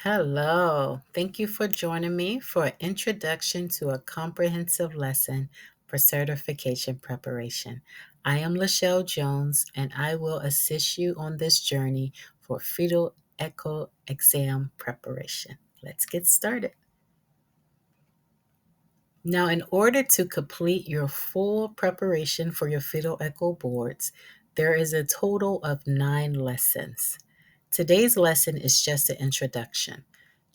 Hello. Thank you for joining me for an introduction to a comprehensive lesson for certification preparation. I am Lachelle Jones, and I will assist you on this journey for fetal echo exam preparation. Let's get started. Now, in order to complete your full preparation for your fetal echo boards, there is a total of 9 lessons. Today's lesson is just an introduction.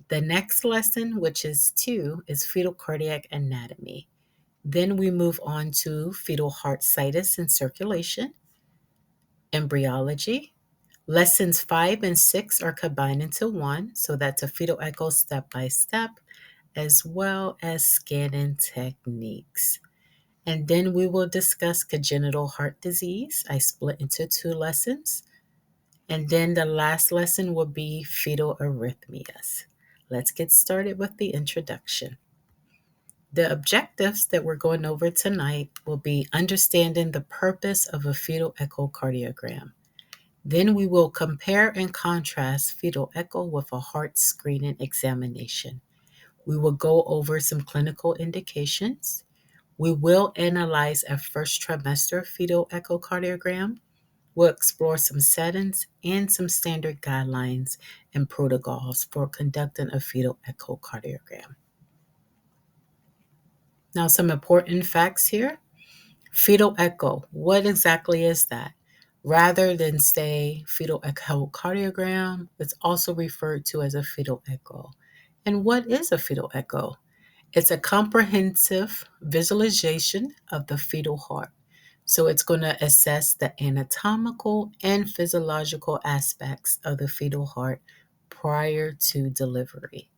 The next lesson, which is 2, is fetal cardiac anatomy. Then we move on to fetal heart situs and circulation, embryology. Lessons 5 and 6 are combined into one, so that's a fetal echo step by step, as well as scanning techniques. And then we will discuss congenital heart disease. I split into 2 lessons. And then the last lesson will be fetal arrhythmias. Let's get started with the introduction. The objectives that we're going over tonight will be understanding the purpose of a fetal echocardiogram. Then we will compare and contrast fetal echo with a heart screening examination. We will go over some clinical indications. We will analyze a first trimester fetal echocardiogram. We'll explore some settings and some standard guidelines and protocols for conducting a fetal echocardiogram. Now, some important facts here. Fetal echo, what exactly is that? Rather than say fetal echocardiogram, it's also referred to as a fetal echo. And what is a fetal echo? It's a comprehensive visualization of the fetal heart. So it's going to assess the anatomical and physiological aspects of the fetal heart prior to delivery.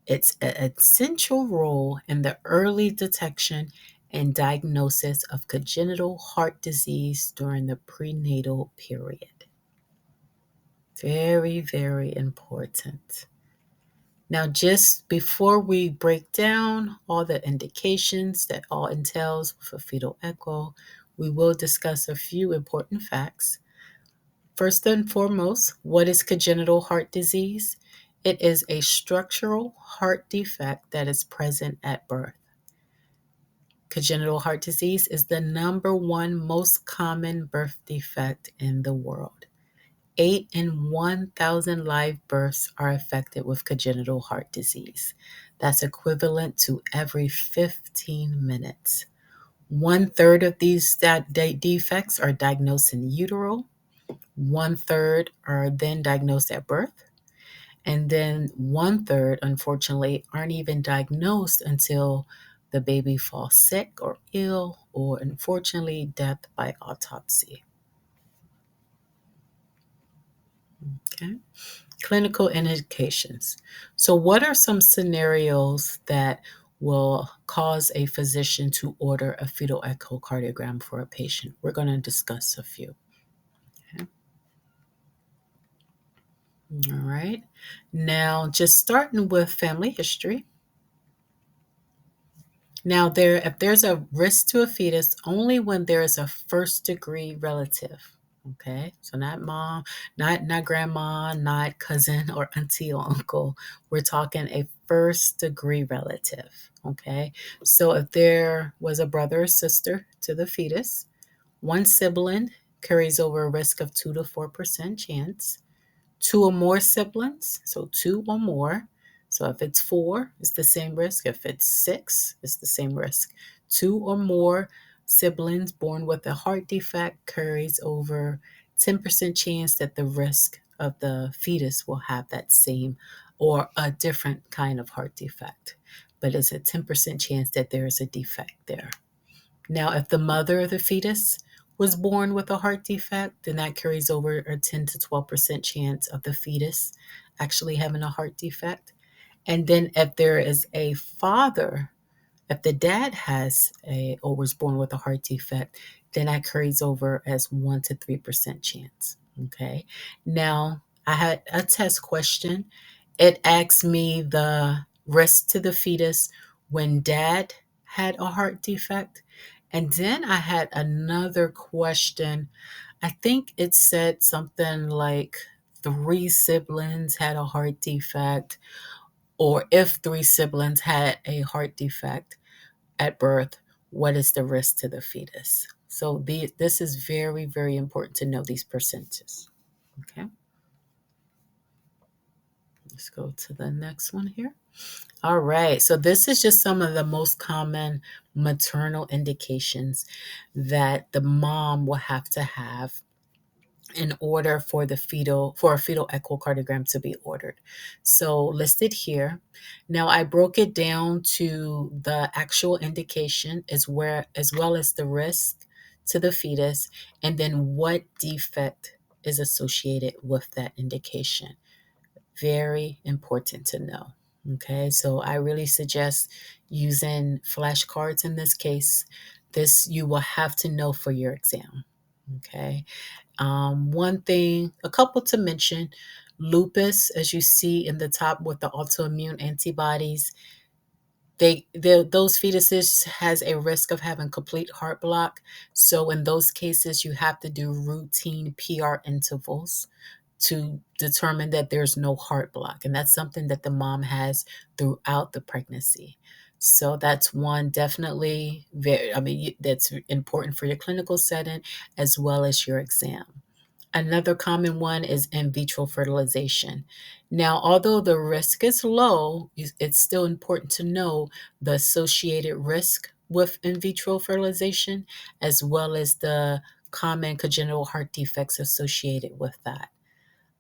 It's an essential role in the early detection and diagnosis of congenital heart disease during the prenatal period. Very, very important. Now, just before we break down all the indications that all entails for fetal echo, we will discuss a few important facts. First and foremost, what is congenital heart disease? It is a structural heart defect that is present at birth. Congenital heart disease is the number one most common birth defect in the world. 8 in 1,000 live births are affected with congenital heart disease. That's equivalent to every 15 minutes. 1/3 of these defects are diagnosed in utero. 1/3 are then diagnosed at birth. And then 1/3, unfortunately, aren't even diagnosed until the baby falls sick or ill, or unfortunately, death by autopsy. Okay. Clinical indications. So, what are some scenarios that will cause a physician to order a fetal echocardiogram for a patient? We're going to discuss a few. Okay. All right. Now, just starting with family history. Now, if there's a risk to a fetus, only when there is a first degree relative. Okay, so not mom, not grandma, not cousin or auntie or uncle. We're talking a first degree relative. Okay, so if there was a brother or sister to the fetus, one sibling carries over a risk of 2 to 4% chance. 2 or more siblings, so 2 or more. So if it's 4, it's the same risk. If it's 6, it's the same risk. 2 or more siblings born with a heart defect carries over 10% chance that the risk of the fetus will have that same or a different kind of heart defect. But it's a 10% chance that there is a defect there. Now, if the mother of the fetus was born with a heart defect, then that carries over a 10 to 12% chance of the fetus actually having a heart defect. And then if there is a father, if the dad has or was born with a heart defect, then that carries over as 1 to 3% chance. Okay. Now, I had a test question. It asked me the risk to the fetus when dad had a heart defect. And then I had another question. I think it said something like 3 siblings had a heart defect, or if 3 siblings had a heart defect at birth, what is the risk to the fetus? So this is very, very important to know these percentages. Okay, let's go to the next one here. All right, so this is just some of the most common maternal indications that the mom will have to have in order for a fetal echocardiogram to be ordered. So listed here. Now I broke it down to the actual indication as well as the risk to the fetus, and then what defect is associated with that indication. Very important to know. Okay, so I really suggest using flashcards in this case. This you will have to know for your exam. Okay. One thing, a couple to mention, lupus, as you see in the top with the autoimmune antibodies, those fetuses has a risk of having complete heart block. So in those cases, you have to do routine PR intervals to determine that there's no heart block. And that's something that the mom has throughout the pregnancy. So that's one definitely that's important for your clinical setting as well as your exam. Another common one is in vitro fertilization. Now, although the risk is low, it's still important to know the associated risk with in vitro fertilization, as well as the common congenital heart defects associated with that.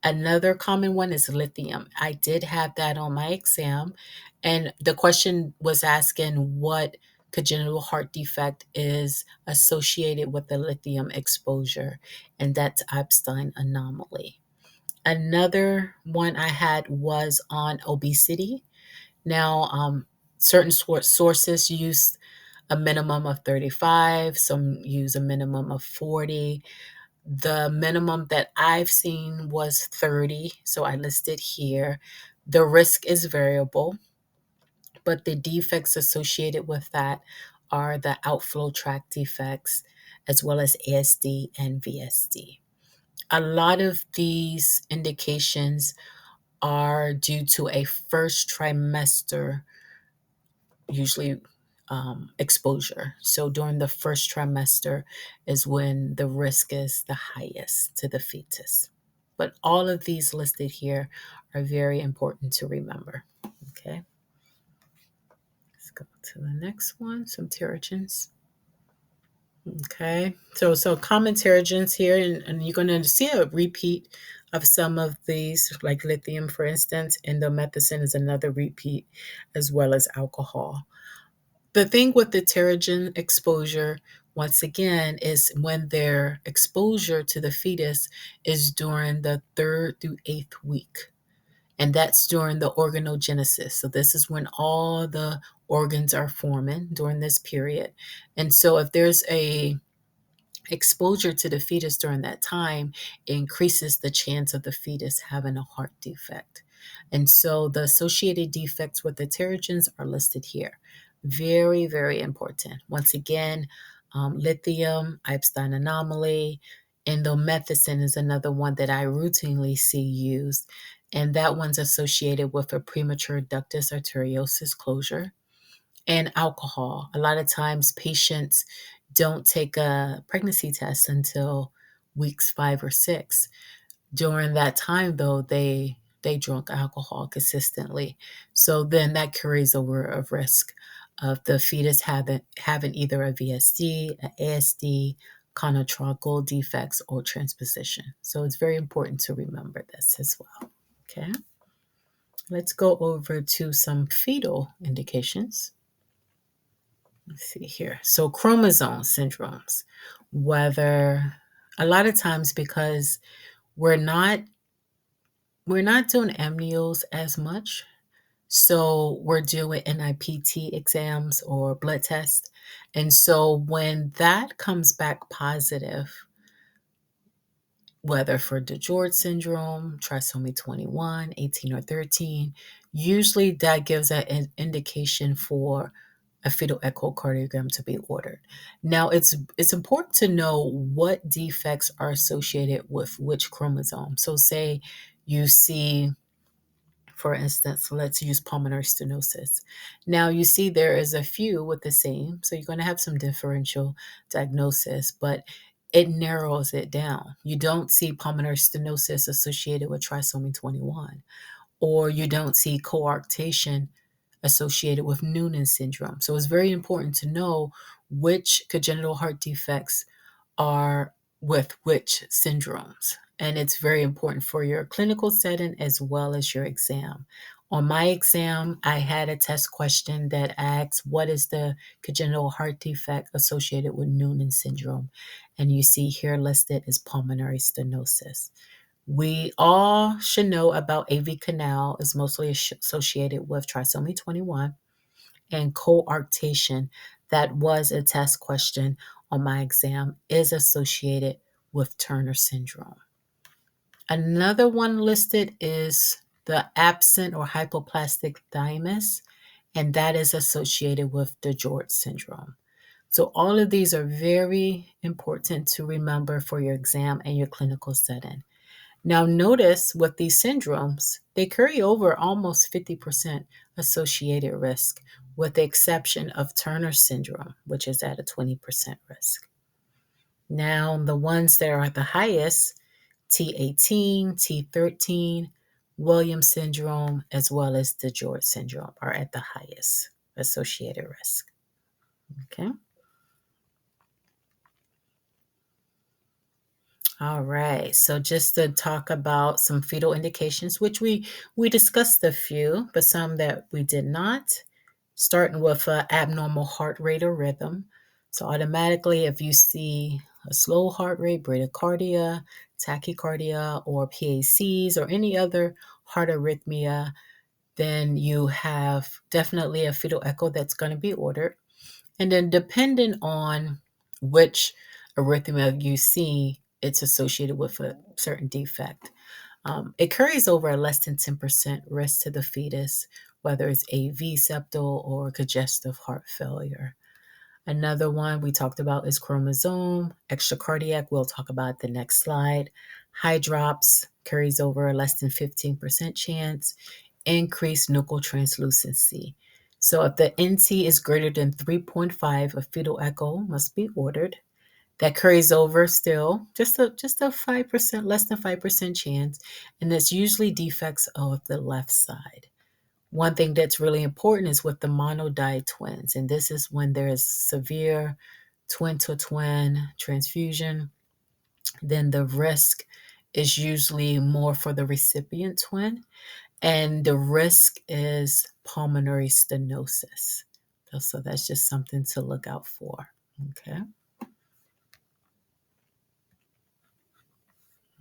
Another common one is lithium. I did have that on my exam, and the question was asking what congenital heart defect is associated with the lithium exposure, and that's Epstein anomaly. Another one I had was on obesity. Now, certain sources use a minimum of 35, some use a minimum of 40. The minimum that I've seen was 30, so I listed here. The risk is variable, but the defects associated with that are the outflow tract defects, as well as ASD and VSD. A lot of these indications are due to a first trimester, usually exposure. So during the first trimester is when the risk is the highest to the fetus. But all of these listed here are very important to remember. Okay, let's go to the next one, some pterogens. Okay, so common pterogens here, and you're going to see a repeat of some of these, like lithium, for instance. Indomethacin is another repeat, as well as alcohol. The thing with the pterogen exposure, once again, is when their exposure to the fetus is during the 3rd through 8th week. And that's during the organogenesis. So this is when all the organs are forming during this period. And so if there's a exposure to the fetus during that time, increases the chance of the fetus having a heart defect. And so the associated defects with the pterogens are listed here. Very, very important. Once again, lithium, Epstein anomaly, indomethacin is another one that I routinely see used. And that one's associated with a premature ductus arteriosus closure. And alcohol. A lot of times patients don't take a pregnancy test until weeks 5 or 6. During that time, though, they drunk alcohol consistently. So then that carries over a risk of the fetus having either a VSD, an ASD, conotragal defects, or transposition. So it's very important to remember this as well. Okay. Let's go over to some fetal indications. Let's see here. So chromosome syndromes, whether a lot of times because we're not we're not doing amnios as much. So we're doing NIPT exams or blood tests. And so when that comes back positive, whether for DiGeorge syndrome, trisomy 21, 18, or 13, usually that gives an indication for a fetal echocardiogram to be ordered. Now, it's important to know what defects are associated with which chromosome. So say you see, for instance, let's use pulmonary stenosis. Now, you see there is a few with the same, so you're going to have some differential diagnosis, but it narrows it down. You don't see pulmonary stenosis associated with trisomy 21, or you don't see coarctation associated with Noonan syndrome. So it's very important to know which congenital heart defects are with which syndromes. And it's very important for your clinical setting as well as your exam. On my exam, I had a test question that asks, what is the congenital heart defect associated with Noonan syndrome? And you see here listed is pulmonary stenosis. We all should know about AV canal is mostly associated with trisomy 21 and coarctation. That was a test question on my exam, is associated with Turner syndrome. Another one listed is the absent or hypoplastic thymus, and that is associated with DeGeorge syndrome. So all of these are very important to remember for your exam and your clinical setting. Now, notice with these syndromes, they carry over almost 50% associated risk, with the exception of Turner syndrome, which is at a 20% risk. Now, the ones that are at the highest, T18, T13, Williams syndrome, as well as DeGeorge syndrome, are at the highest associated risk. Okay. All right. So just to talk about some fetal indications, which we discussed a few, but some that we did not. Starting with abnormal heart rate or rhythm. So automatically, if you see a slow heart rate, bradycardia, tachycardia, or PACs, or any other heart arrhythmia, then you have definitely a fetal echo that's going to be ordered. And then depending on which arrhythmia you see, it's associated with a certain defect. It carries over a less than 10% risk to the fetus, whether it's AV septal or congestive heart failure. Another one we talked about is chromosome, extracardiac, we'll talk about the next slide. Hydrops carries over a less than 15% chance, increased nuchal translucency. So if the NT is greater than 3.5, a fetal echo must be ordered. That carries over still, just a 5%, less than 5% chance, and it's usually defects of the left side. One thing that's really important is with the monodi twins, and this is when there is severe twin-to-twin transfusion, then the risk is usually more for the recipient twin, and the risk is pulmonary stenosis. So that's just something to look out for. Okay.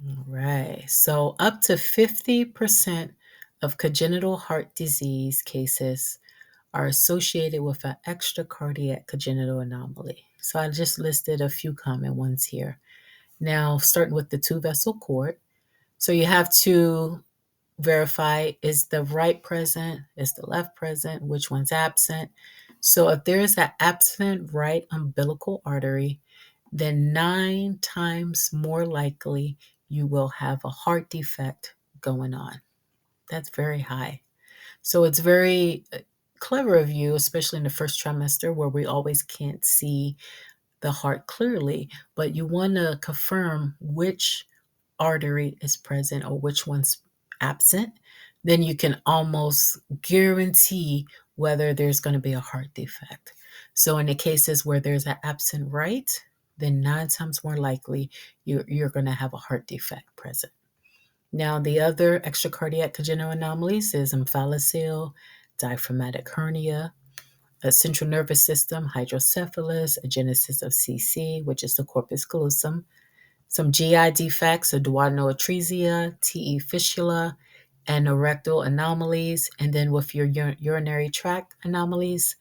All right. So up to 50% of congenital heart disease cases are associated with an extracardiac congenital anomaly. So I just listed a few common ones here. Now, starting with the two vessel cord. So you have to verify, is the right present, is the left present, which one's absent. So if there is an absent right umbilical artery, then 9 times more likely you will have a heart defect going on. That's very high. So it's very clever of you, especially in the first trimester where we always can't see the heart clearly, but you want to confirm which artery is present or which one's absent. Then you can almost guarantee whether there's going to be a heart defect. So in the cases where there's an absent right, then 9 times more likely you're going to have a heart defect present. Now, the other extracardiac congenital anomalies is omphalocele, diaphragmatic hernia, a central nervous system, hydrocephalus, agenesis of CC, which is the corpus callosum, some GI defects, a duodenal atresia, TE fistula, and rectal anomalies, and then with your urinary tract anomalies,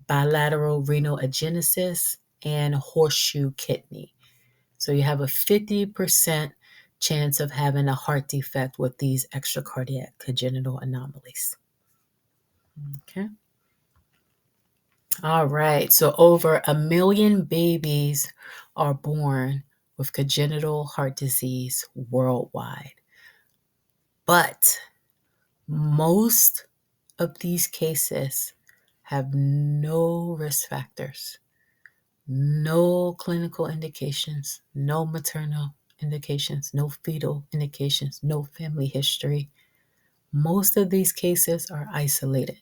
bilateral renal agenesis, and horseshoe kidney. So you have a 50% chance of having a heart defect with these extracardiac congenital anomalies. Okay. All right. So over 1 million babies are born with congenital heart disease worldwide. But most of these cases have no risk factors, no clinical indications, no maternal indications, no fetal indications, no family history. Most of these cases are isolated.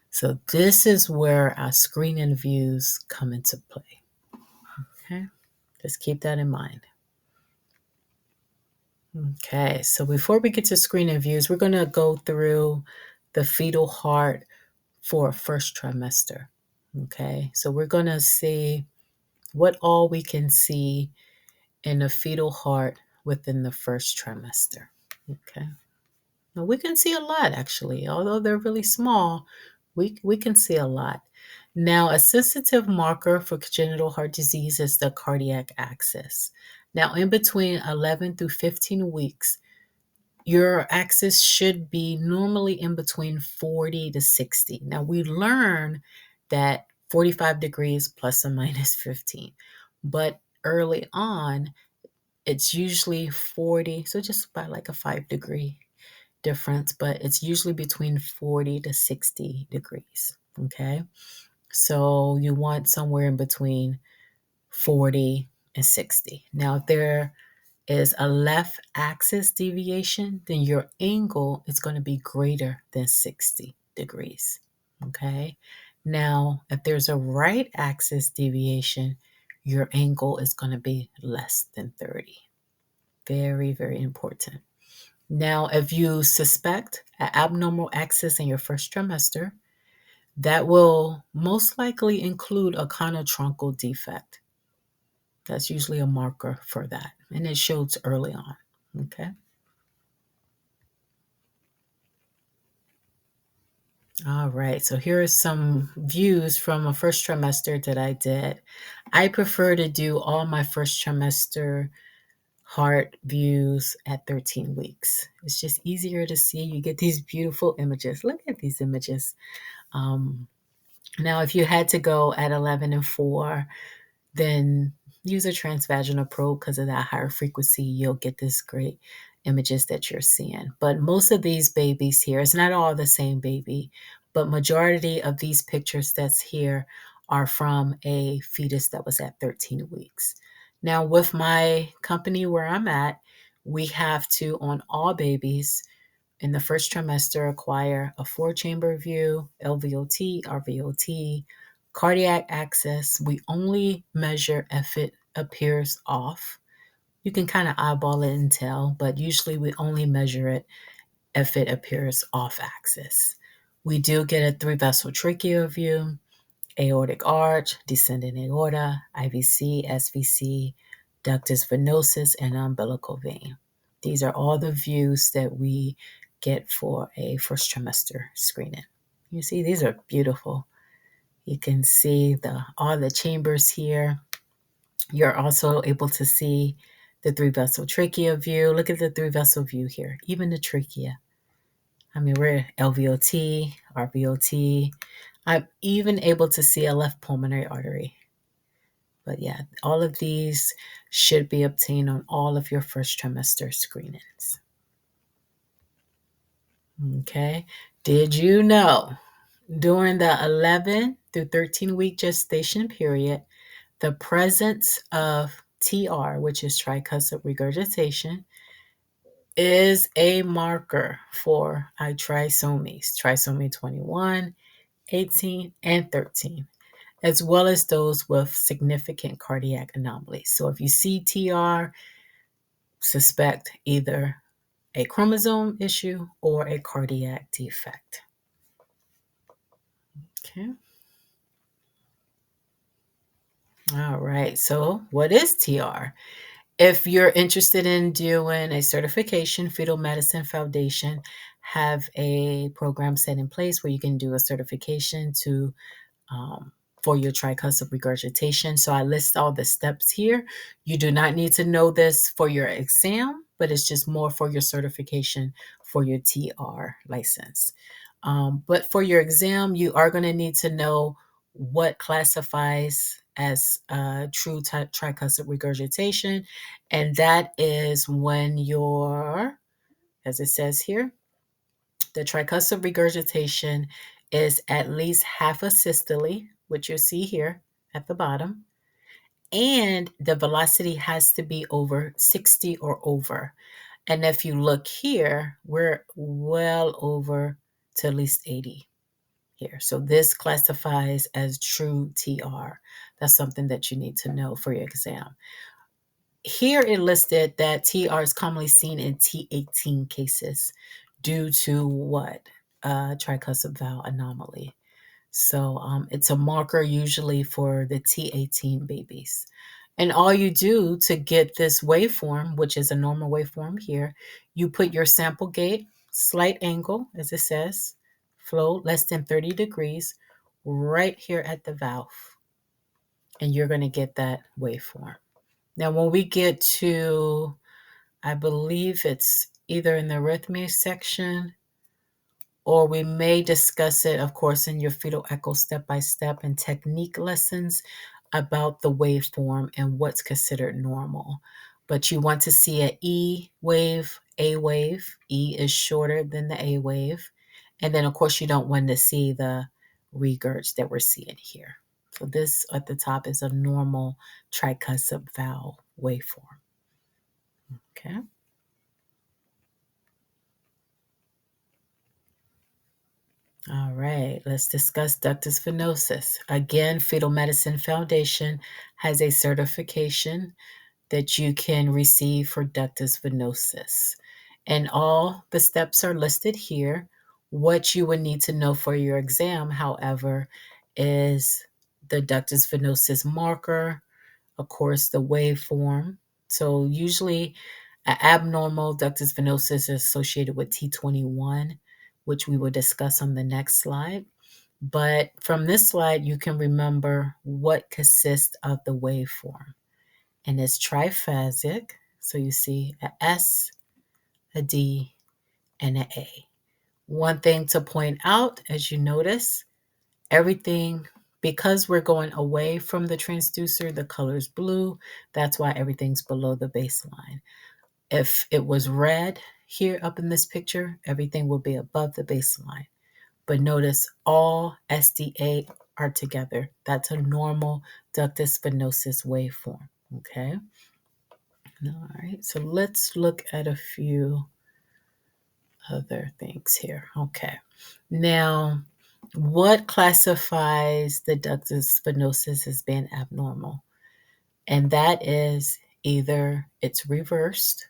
So this is where our screening views come into play. Okay, just keep that in mind. Okay, so before we get to screening views, we're going to go through the fetal heart for first trimester. Okay, so we're going to see what all we can see in a fetal heart within the first trimester. Okay, now we can see a lot actually, although they're really small, we can see a lot. Now, a sensitive marker for congenital heart disease is the cardiac axis. Now, in between 11 through 15 weeks, your axis should be normally in between 40 to 60. Now, we learn that 45 degrees plus or minus 15, but early on, it's usually 40, so just by like a 5-degree difference, but it's usually between 40 to 60 degrees. Okay, so you want somewhere in between 40 and 60. Now, if there is a left axis deviation, then your angle is going to be greater than 60 degrees. Okay. Now, if there's a right axis deviation, your angle is going to be less than 30. Very, very important. Now, if you suspect an abnormal axis in your first trimester, that will most likely include a conotruncal defect. That's usually a marker for that, and it shows early on. Okay. All right. So here are some views from a first trimester that I did. I prefer to do all my first trimester heart views at 13 weeks. It's just easier to see. You get these beautiful images. Look at these images. Um, Now, if you had to go at 11 and 4, then use a transvaginal probe because of that higher frequency. You'll get this great images that you're seeing. But most of these babies here, it's not all the same baby, but majority of these pictures that's here are from a fetus that was at 13 weeks. Now, with my company where I'm at, we have to, on all babies, in the first trimester, acquire a 4-chamber view, LVOT, RVOT, cardiac axis. We only measure if it appears off. You can kind of eyeball it and tell, but usually we only measure it if it appears off axis. We do get a 3-vessel trachea view, aortic arch, descending aorta, IVC, SVC, ductus venosus, and umbilical vein. These are all the views that we get for a first trimester screening. You see, these are beautiful. You can see all the chambers here. You're also able to see the 3-vessel trachea view. Look at the 3-vessel view here, even the trachea. I mean, we're LVOT, RVOT. I'm even able to see a left pulmonary artery. But yeah, all of these should be obtained on all of your first trimester screenings. Okay. Did you know during the 11 through 13-week gestation period, the presence of TR, which is tricuspid regurgitation, is a marker for trisomy 21, 18, and 13, as well as those with significant cardiac anomalies. So if you see TR, suspect either a chromosome issue or a cardiac defect. Okay. All right. So what is TR? If you're interested in doing a certification, Fetal Medicine Foundation have a program set in place where you can do a certification to for your tricuspid regurgitation. So I list all the steps here. You do not need to know this for your exam, but it's just more for your certification for your TR license. But for your exam, you are going to need to know what classifies as true tricuspid regurgitation, and that is when your as it says here, the tricuspid regurgitation is at least half a systole, which you see here at the bottom, and the velocity has to be over 60 or over. And if you look here, we're well over to at least 80 here. So this classifies as true TR. That's something that you need to know for your exam. Here it listed that TR is commonly seen in T18 cases due to what? Tricuspid valve anomaly. So it's a marker usually for the T18 babies. And all you do to get this waveform, which is a normal waveform here, you put your sample gate, slight angle, as it says, flow less than 30 degrees, right here at the valve. And you're going to get that waveform. Now, when we get to, I believe it's either in the arrhythmia section, or we may discuss it, of course, in your fetal echo step-by-step and technique lessons about the waveform and what's considered normal. But you want to see an E wave, A wave. E is shorter than the A wave. And then, of course, you don't want to see the regurg that we're seeing here. So this at the top is a normal tricuspid valve waveform. Okay. All right, let's discuss ductus venosus. Again, Fetal Medicine Foundation has a certification that you can receive for ductus venosus. And all the steps are listed here. What you would need to know for your exam, however, is the ductus venosus marker, of course, the waveform. So usually an abnormal ductus venosus is associated with T21, which we will discuss on the next slide. But from this slide, you can remember what consists of the waveform. And it's triphasic. So you see a S, a D, and an A. One thing to point out, as you notice, everything, because we're going away from the transducer, the color is blue. That's why everything's below the baseline. If it was red here up in this picture, everything will be above the baseline. But notice all SDA are together. That's a normal ductus venosus waveform. Okay. All right. So let's look at a few other things here. Okay. Now, what classifies the ductus venosus as being abnormal? And that is either it's reversed,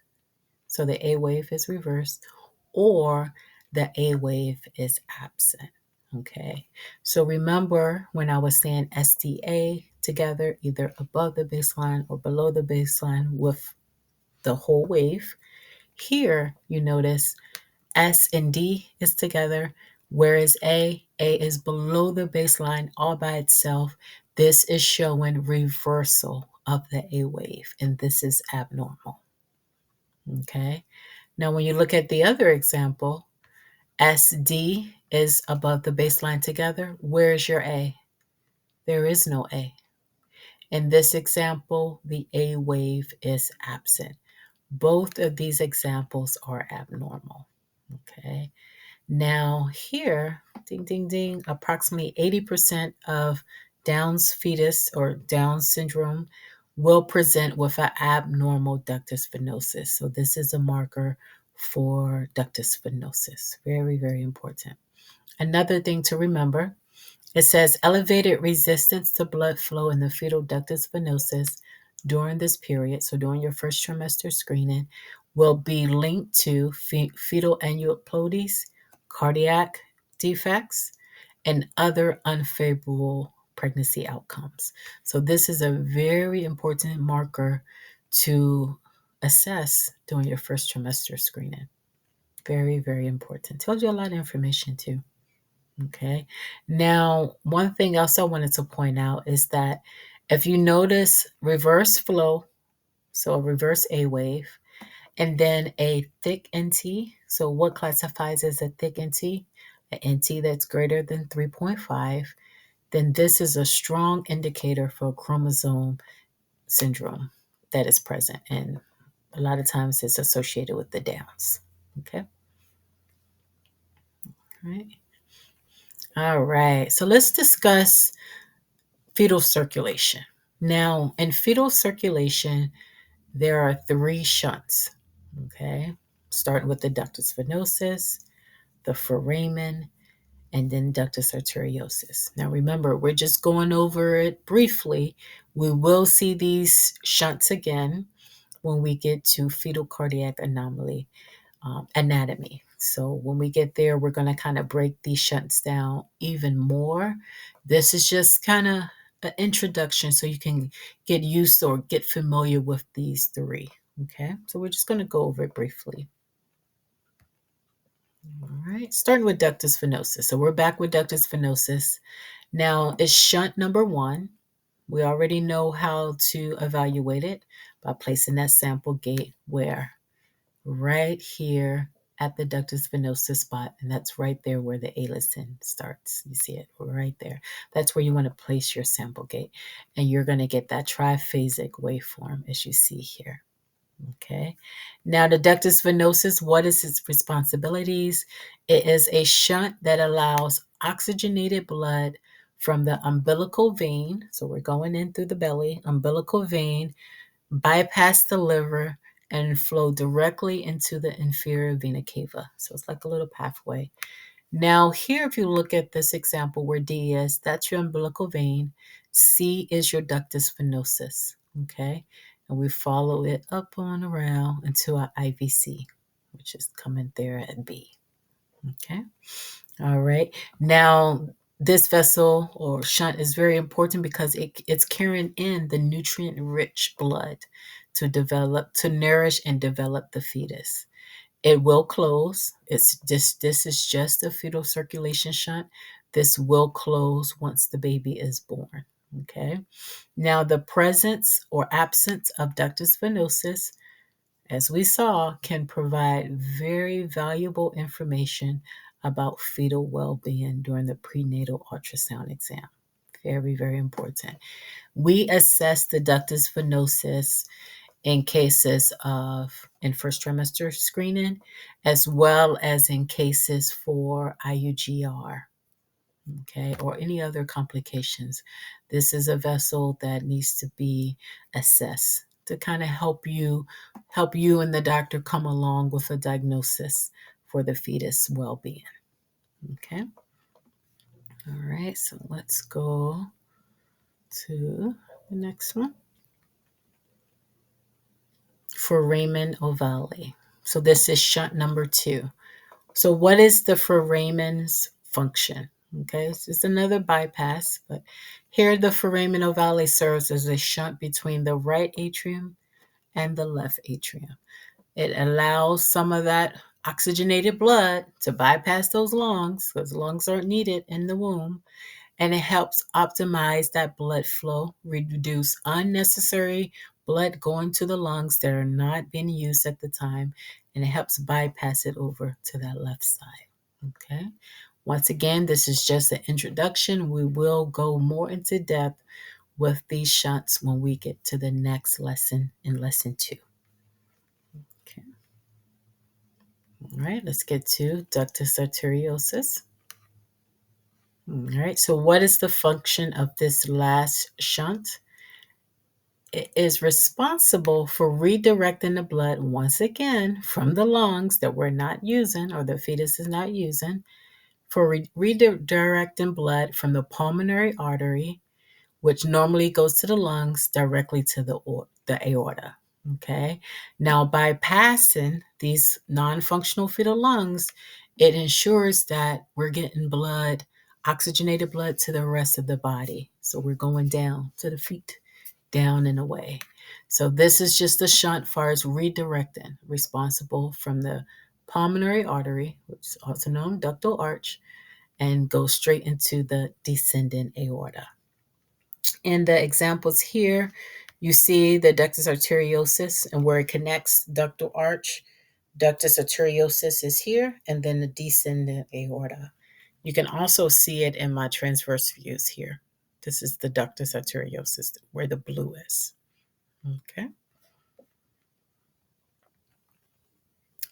so the A wave is reversed, or the A wave is absent. Okay, so remember when I was saying SDA together, either above the baseline or below the baseline with the whole wave. Here, you notice S and D is together, whereas A is below the baseline all by itself. This is showing reversal of the A wave, and this is abnormal. Okay. Now, when you look at the other example, SD is above the baseline together. Where's your A? There is no A. In this example, the A wave is absent. Both of these examples are abnormal. Okay. Now, here, ding, ding, ding, approximately 80% of Down's fetus or Down syndrome will present with an abnormal ductus venosus. So, this is a marker for ductus venosus. Very, very important. Another thing to remember, it says elevated resistance to blood flow in the fetal ductus venosus during this period, so during your first trimester screening, will be linked to fetal aneuploidies, cardiac defects, and other unfavorable pregnancy outcomes. So this is a very important marker to assess during your first trimester screening. Very, very important. Tells you a lot of information too. Okay. Now, one thing else I wanted to point out is that if you notice reverse flow, so a reverse A wave, and then a thick NT, so what classifies as a thick NT? An NT that's greater than 3.5, then this is a strong indicator for chromosome syndrome that is present. And a lot of times it's associated with the Downs. Okay. All right. All right. So let's discuss fetal circulation. Now, in fetal circulation, there are three shunts. Okay. Starting with the ductus venosus, the foramen, and then ductus arteriosus. Now, remember, we're just going over it briefly. We will see these shunts again when we get to fetal cardiac anomaly anatomy. So when we get there, we're going to kind of break these shunts down even more. This is just kind of an introduction so you can get used or get familiar with these three. Okay, so we're just going to go over it briefly. All right, starting with ductus venosus. So we're back with ductus venosus. Now, it's shunt number one. We already know how to evaluate it by placing that sample gate where? Right here at the ductus venosus spot, and that's right there where the alicin starts. You see it right there. That's where you want to place your sample gate, and you're going to get that triphasic waveform as you see here. Okay. Now, the ductus venosus, what is its responsibilities? It is a shunt that allows oxygenated blood from the umbilical vein. So we're going in through the belly, umbilical vein, bypass the liver, and flow directly into the inferior vena cava. So it's like a little pathway. Now, here, if you look at this example where D is, that's your umbilical vein. C is your ductus venosus. Okay. And we follow it up on around into our IVC, which is coming there at B. Okay. All right. Now, this vessel or shunt is very important because it's carrying in the nutrient-rich blood to nourish and develop the fetus. It will close. This is just a fetal circulation shunt. This will close once the baby is born. Okay. Now, the presence or absence of ductus venosus, as we saw, can provide very valuable information about fetal well-being during the prenatal ultrasound exam. Very, very important. We assess the ductus venosus in cases of in first trimester screening, as well as in cases for IUGR, okay, or any other complications. This is a vessel that needs to be assessed to kind of help you and the doctor come along with a diagnosis for the fetus well-being. Okay. All right, so let's go to the next one. Foramen ovale. So this is shunt number 2. So what is the foramen's function? Okay, so it's another bypass, but here the foramen ovale serves as a shunt between the right atrium and the left atrium. It allows some of that oxygenated blood to bypass those lungs because lungs aren't needed in the womb, and it helps optimize that blood flow, reduce unnecessary blood going to the lungs that are not being used at the time, and it helps bypass it over to that left side. Okay. Once again, this is just an introduction. We will go more into depth with these shunts when we get to the next lesson in lesson 2. Okay. All right, let's get to ductus arteriosus. All right, so what is the function of this last shunt? It is responsible for redirecting the blood once again from the lungs that we're not using or the fetus is not using, for redirecting blood from the pulmonary artery, which normally goes to the lungs, directly to the aorta. Okay. Now, by passing these non-functional fetal lungs, it ensures that we're getting blood, oxygenated blood to the rest of the body. So we're going down to the feet, down and away. So this is just a shunt far as redirecting, responsible from the pulmonary artery, which is also known ductal arch, and goes straight into the descending aorta. In the examples here, you see the ductus arteriosus and where it connects ductal arch. Ductus arteriosus is here, and then the descendant aorta. You can also see it in my transverse views here. This is the ductus arteriosus where the blue is. Okay.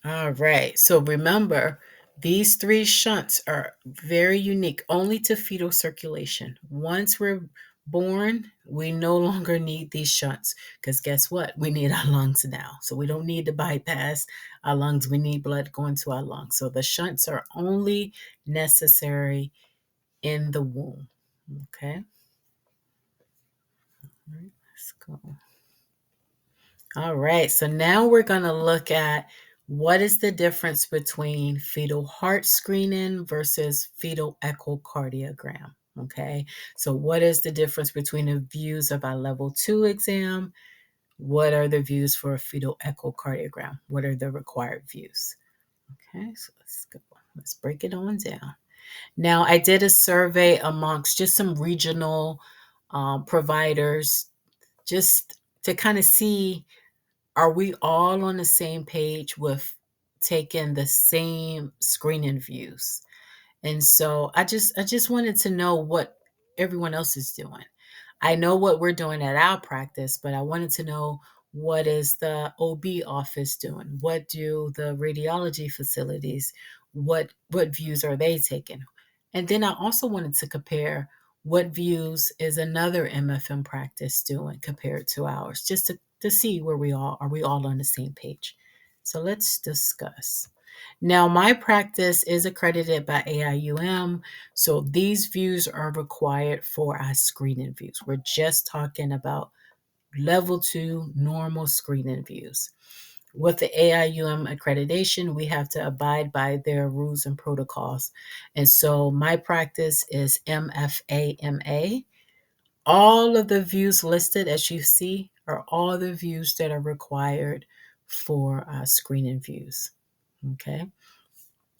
All right. So remember, these three shunts are very unique only to fetal circulation. Once we're born, we no longer need these shunts because guess what? We need our lungs now. So we don't need to bypass our lungs. We need blood going to our lungs. So the shunts are only necessary in the womb. Okay. All right, let's go. All right, so now we're going to look at what is the difference between fetal heart screening versus fetal echocardiogram. Okay, so what is the difference between the views of our level 2 exam? What are the views for a fetal echocardiogram? What are the required views? Okay, so let's go. Let's break it on down. Now, I did a survey amongst just some regional providers just to kind of see, are we all on the same page with taking the same screening views? And so I just wanted to know what everyone else is doing. I know what we're doing at our practice, but I wanted to know, what is the OB office doing? What do the radiology facilities, what views are they taking? And then I also wanted to compare what views is another MFM practice doing compared to ours, just to see where we are we all on the same page? So let's discuss. Now, my practice is accredited by AIUM, so these views are required for our screening views. We're just talking about level 2 normal screening views. With the AIUM accreditation, we have to abide by their rules and protocols. And so my practice is MFAMA. All of the views listed, as you see, are all the views that are required for screening views. Okay.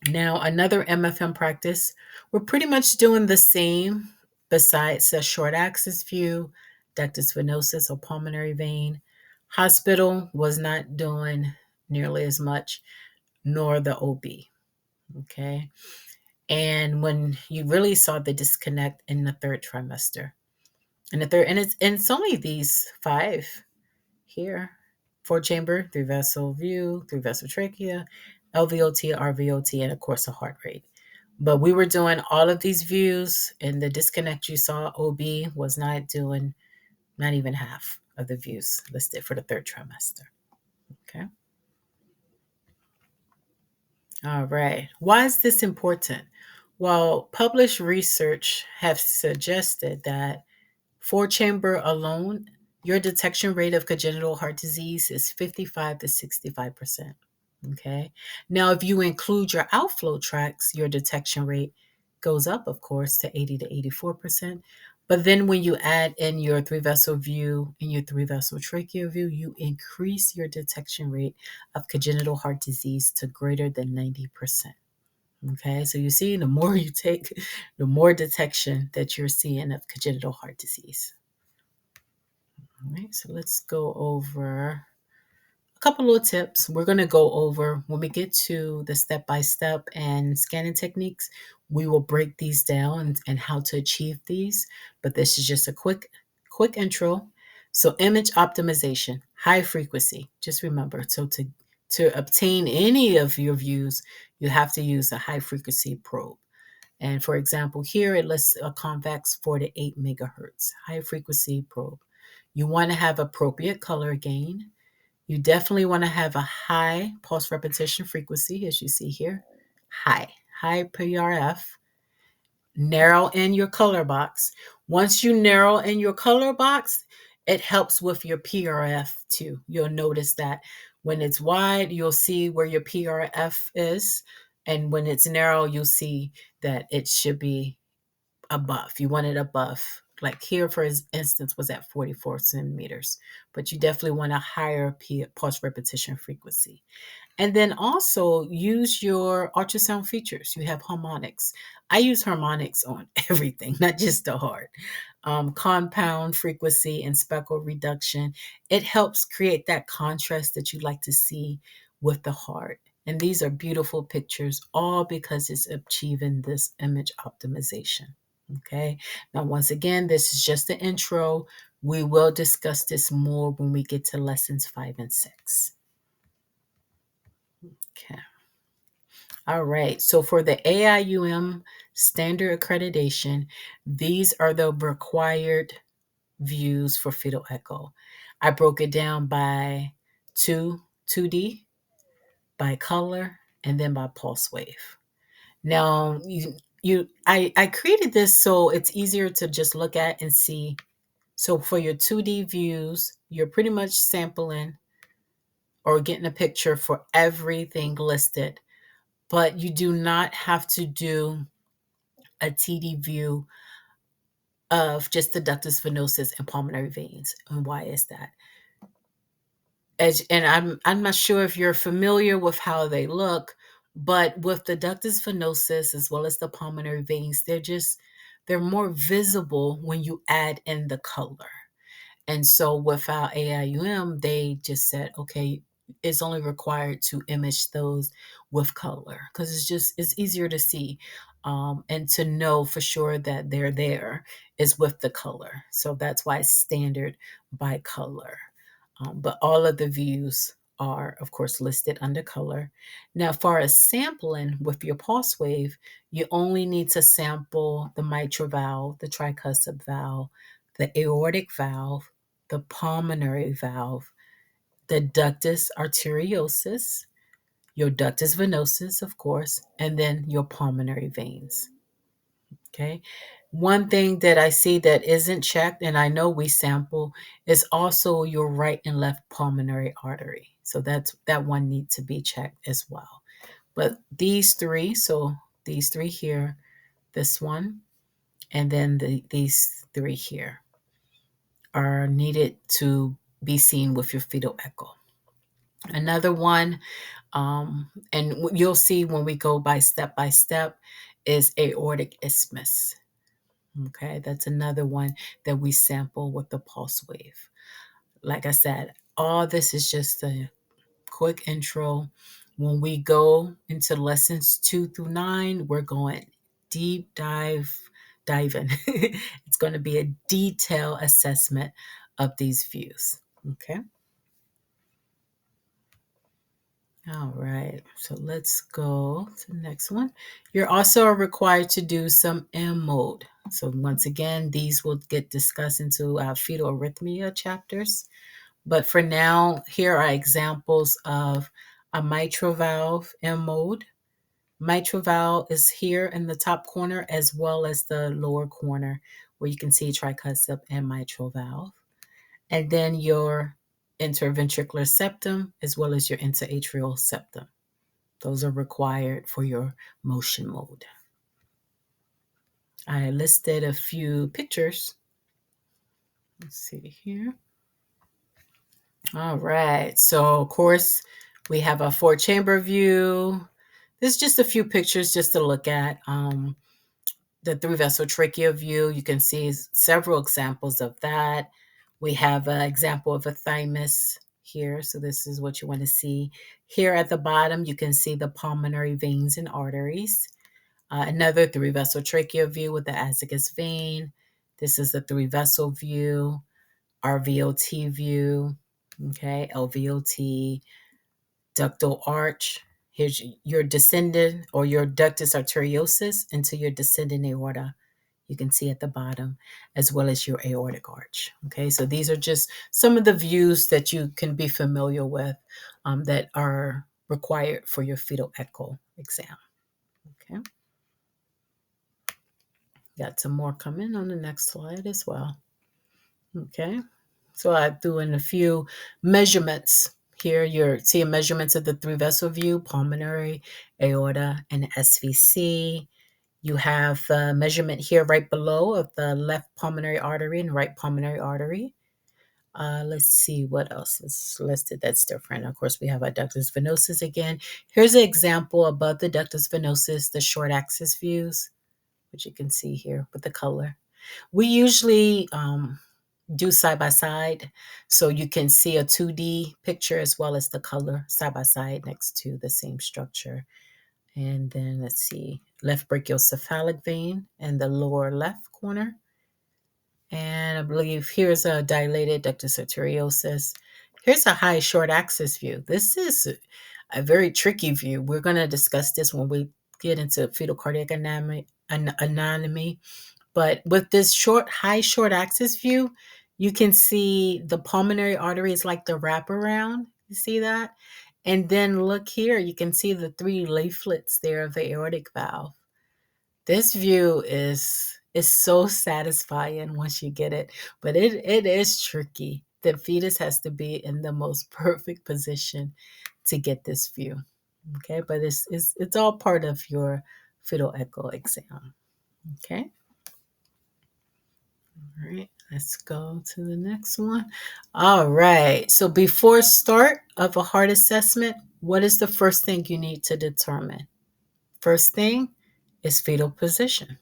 Now, another MFM practice, we're pretty much doing the same besides a short axis view, ductus venosus or pulmonary vein. Hospital was not doing nearly as much, nor the OB. Okay. And when you really saw the disconnect in the third trimester, and it's only these five here: four chamber, three vessel view, three vessel trachea, LVOT, RVOT, and of course a heart rate. But we were doing all of these views, and the disconnect you saw, OB was not doing not even half of the views listed for the third trimester. Okay. All right. Why is this important? Well, published research have suggested that four chamber alone, your detection rate of congenital heart disease is 55 to 65%. Okay. Now, if you include your outflow tracts, your detection rate goes up, of course, to 80 to 84%. But then when you add in your three vessel view and your three vessel trachea view, you increase your detection rate of congenital heart disease to greater than 90%. Okay. So you see, the more you take, the more detection that you're seeing of congenital heart disease. All right. So let's go over a couple little tips we're going to go over when we get to the step-by-step and scanning techniques. We will break these down and how to achieve these, but this is just a quick intro. So image optimization, high frequency, just remember, so to obtain any of your views, you have to use a high frequency probe. And for example, here it lists a convex 4 to 8 megahertz high frequency probe. You want to have appropriate color gain. You definitely want to have a high pulse repetition frequency, as you see here. High PRF. Narrow in your color box. Once you narrow in your color box, it helps with your PRF too. You'll notice that when it's wide, you'll see where your PRF is. And when it's narrow, you'll see that it should be above. You want it above. Like here, for instance, was at 44 centimeters, but you definitely want a higher pulse repetition frequency. And then also use your ultrasound features. You have harmonics. I use harmonics on everything, not just the heart. Compound frequency and speckle reduction. It helps create that contrast that you like to see with the heart. And these are beautiful pictures, all because it's achieving this image optimization. Okay. Now, once again, this is just the intro. We will discuss this more when we get to lessons 5 and 6. Okay. All right. So for the AIUM standard accreditation, these are the required views for fetal echo. I broke it down by 2D, by color, and then by pulse wave. Now, I created this so it's easier to just look at and see. So for your 2D views, you're pretty much sampling or getting a picture for everything listed, but you do not have to do a TD view of just the ductus venosus and pulmonary veins. And why is that? And I'm not sure if you're familiar with how they look, but with the ductus venosus as well as the pulmonary veins, they're more visible when you add in the color. And so without AIUM, they just said, okay, it's only required to image those with color because it's easier to see, and to know for sure that they're there is with the color. So that's why it's standard by color. But all of the views are, of course, listed under color. Now, as far as sampling with your pulse wave, you only need to sample the mitral valve, the tricuspid valve, the aortic valve, the pulmonary valve, the ductus arteriosus, your ductus venosus, of course, and then your pulmonary veins. Okay. One thing that I see that isn't checked, and I know we sample, is also your right and left pulmonary artery. So that one needs to be checked as well. But these three, so these three here, this one, and then these three here are needed to be seen with your fetal echo. Another one, and you'll see when we go by step, is aortic isthmus. Okay, that's another one that we sample with the pulse wave. Like I said, all this is just a quick intro. When we go into lessons 2 through 9, we're going deep diving. It's going to be a detailed assessment of these views. Okay. All right, so let's go to the next one. You're also required to do some M mode. So once again, these will get discussed into our fetal arrhythmia chapters. But for now, here are examples of a mitral valve M mode. Mitral valve is here in the top corner as well as the lower corner where you can see tricuspid and mitral valve. And then your interventricular septum as well as your interatrial septum. Those are required for your motion mode. I listed a few pictures. Let's see here. All right. So, of course, we have a 4-chamber view. There's just a few pictures just to look at. The 3-vessel trachea view, you can see several examples of that. We have an example of a thymus here. So this is what you want to see. Here at the bottom, you can see the pulmonary veins and arteries. Another 3-vessel trachea view with the azygous vein. This is the 3-vessel view, RVOT view, okay, LVOT, ductal arch. Here's your descendant or your ductus arteriosus into your descending aorta. You can see at the bottom, as well as your aortic arch. Okay, so these are just some of the views that you can be familiar with, that are required for your fetal echo exam. Okay. Got some more coming on the next slide as well. Okay. So I threw in a few measurements here. You're seeing measurements of the 3-vessel view, pulmonary, aorta, and SVC. You have a measurement here right below of the left pulmonary artery and right pulmonary artery. Let's see what else is listed that's different. Of course, we have our ductus venosus again. Here's an example above the ductus venosus, the short axis views, which you can see here with the color. We usually do side by side, so you can see a 2D picture as well as the color side by side next to the same structure. And then let's see, left brachiocephalic vein in the lower left corner. And I believe here's a dilated ductus arteriosus. Here's a high short axis view. This is a very tricky view. We're going to discuss this when we get into fetal cardiac anatomy. But with this short axis view, you can see the pulmonary artery is like the wraparound. You see that? And then look here, you can see the three leaflets there of the aortic valve. This view is so satisfying once you get it, but it is tricky. The fetus has to be in the most perfect position to get this view. Okay, but it's all part of your fetal echo exam. Okay. All right, let's go to the next one. All right. So before start of a heart assessment, what is the first thing you need to determine? First thing is fetal position.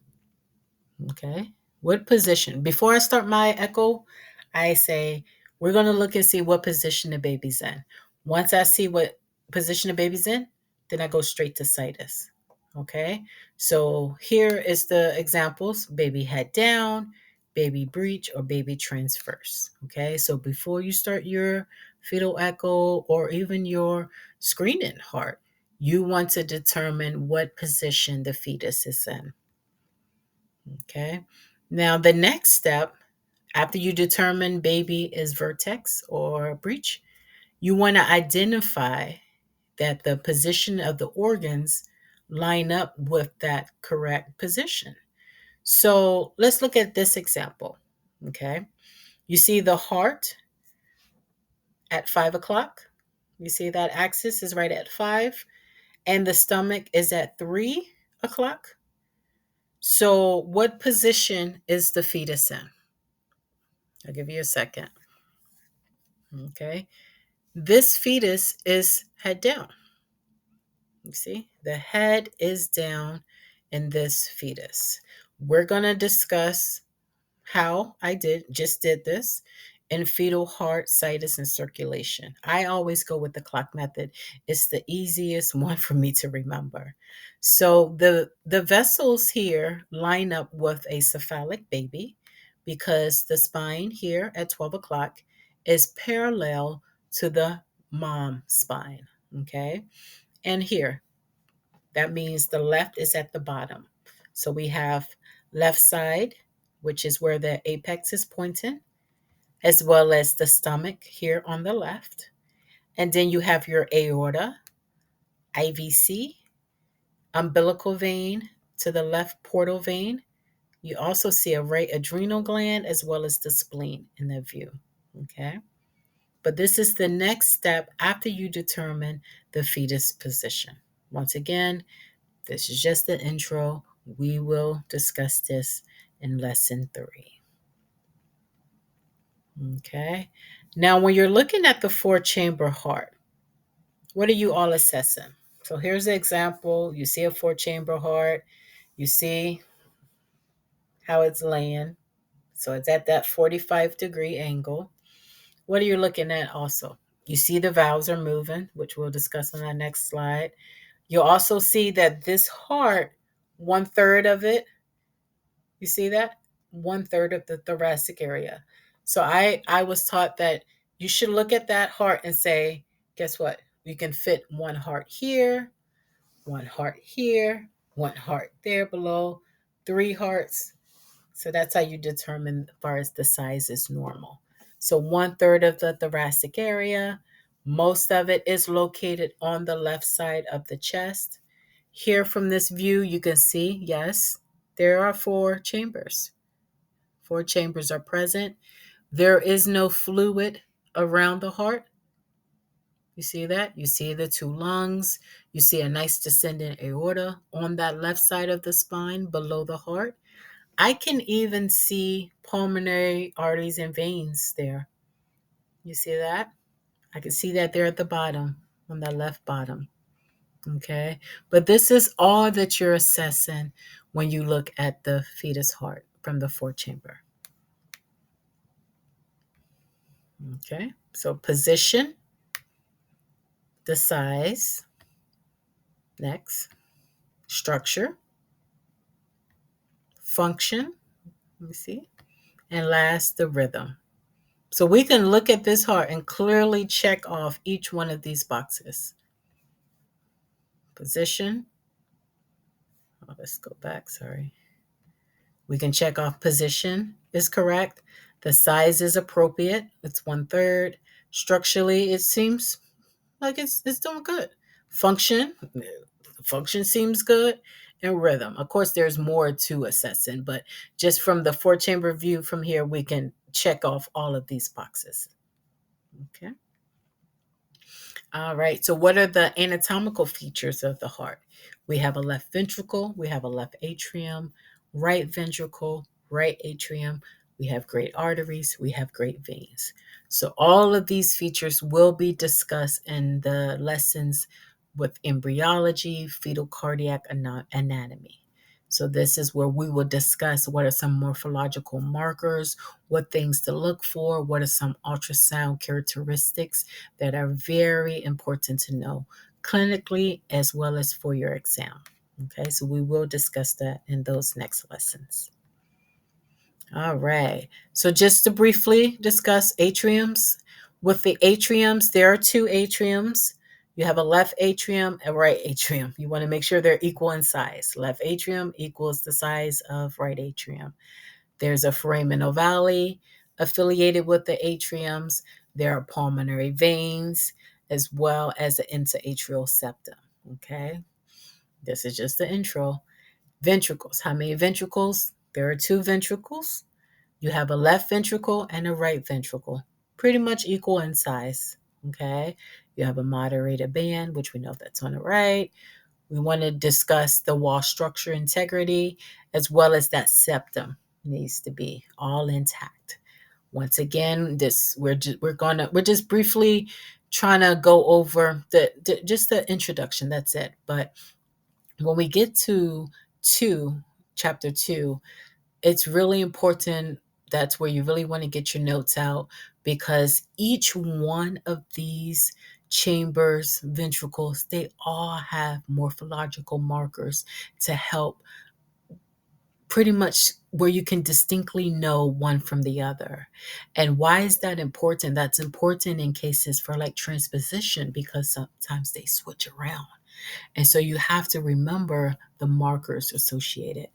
Okay. What position? Before I start my echo, I say, we're going to look and see what position the baby's in. Once I see what position the baby's in, then I go straight to situs. Okay. So here is the examples: baby head down, baby breech, or baby transverse. Okay. So before you start your fetal echo or even your screening heart, you want to determine what position the fetus is in. Okay. Now, the next step, after you determine baby is vertex or breech, you want to identify that the position of the organs line up with that correct position. So let's look at this example. Okay. You see the heart at 5 o'clock. You see that axis is right at 5, and the stomach is at 3 o'clock. So, what position is the fetus in? I'll give you a second. Okay. This fetus is head down. You see, the head is down in this fetus. We're going to discuss how I just did this in fetal heart, situs, and circulation. I always go with the clock method. It's the easiest one for me to remember. So the vessels here line up with a cephalic baby because the spine here at 12 o'clock is parallel to the mom spine. Okay. And here, that means the left is at the bottom. So we have left side, which is where the apex is pointing, as well as the stomach here on the left. And then you have your aorta, IVC, umbilical vein to the left portal vein. You also see a right adrenal gland as well as the spleen in the view. Okay. But this is the next step after you determine the fetus position. Once again, this is just the intro. We will discuss this in lesson 3. Okay. Now, when you're looking at the 4-chamber heart, what are you all assessing? So here's an example. You see a 4-chamber heart. You see how it's laying. So it's at that 45-degree angle. What are you looking at also? You see the valves are moving, which we'll discuss on our next slide. You'll also see that this heart, 1/3 of it, you see that? 1/3 of the thoracic area. So I was taught that you should look at that heart and say, guess what? You can fit one heart here, one heart here, one heart there below, 3 hearts. So that's how you determine as far as the size is normal. So 1/3 of the thoracic area, most of it is located on the left side of the chest. Here from this view, you can see, yes, there are 4 chambers. 4 chambers are present. There is no fluid around the heart. You see that? You see the 2 lungs. You see a nice descending aorta on that left side of the spine below the heart. I can even see pulmonary arteries and veins there. You see that? I can see that there at the bottom, on the left bottom. Okay. But this is all that you're assessing when you look at the fetus heart from the 4-chamber. Okay. So position, the size, next, structure, function, let me see, and last, the rhythm. So we can look at this heart and clearly check off each one of these boxes. Position. Oh, let's go back. Sorry. We can check off position is correct. The size is appropriate. It's 1/3. Structurally, it seems like it's doing good. Function, function seems good. And rhythm. Of course, there's more to assessing, but just from the 4-chamber view from here, we can check off all of these boxes. Okay. All right. So, what are the anatomical features of the heart? We have a left ventricle, we have a left atrium, right ventricle, right atrium. We have great arteries, we have great veins. So, all of these features will be discussed in the lessons with embryology, fetal cardiac anatomy. So, this is where we will discuss what are some morphological markers, what things to look for, what are some ultrasound characteristics that are very important to know clinically as well as for your exam. Okay, so we will discuss that in those next lessons. All right, so just to briefly discuss atriums. With the atriums, there are 2 atriums. You have a left atrium and right atrium. You want to make sure they're equal in size. Left atrium equals the size of right atrium. There's a foramen ovale affiliated with the atriums. There are pulmonary veins as well as an interatrial septum. Okay, this is just the intro. Ventricles. How many ventricles? There are 2 ventricles. You have a left ventricle and a right ventricle, pretty much equal in size. Okay, you have a moderated band, which we know that's on the right. We want to discuss the wall structure integrity as well as that septum needs to be all intact. Once again, this we're just briefly trying to go over just the introduction. That's it. But when we get to chapter 2, it's really important. That's where you really want to get your notes out because each one of these chambers, ventricles, they all have morphological markers to help pretty much where you can distinctly know one from the other. And why is that important? That's important in cases for like transposition because sometimes they switch around. And so you have to remember the markers associated.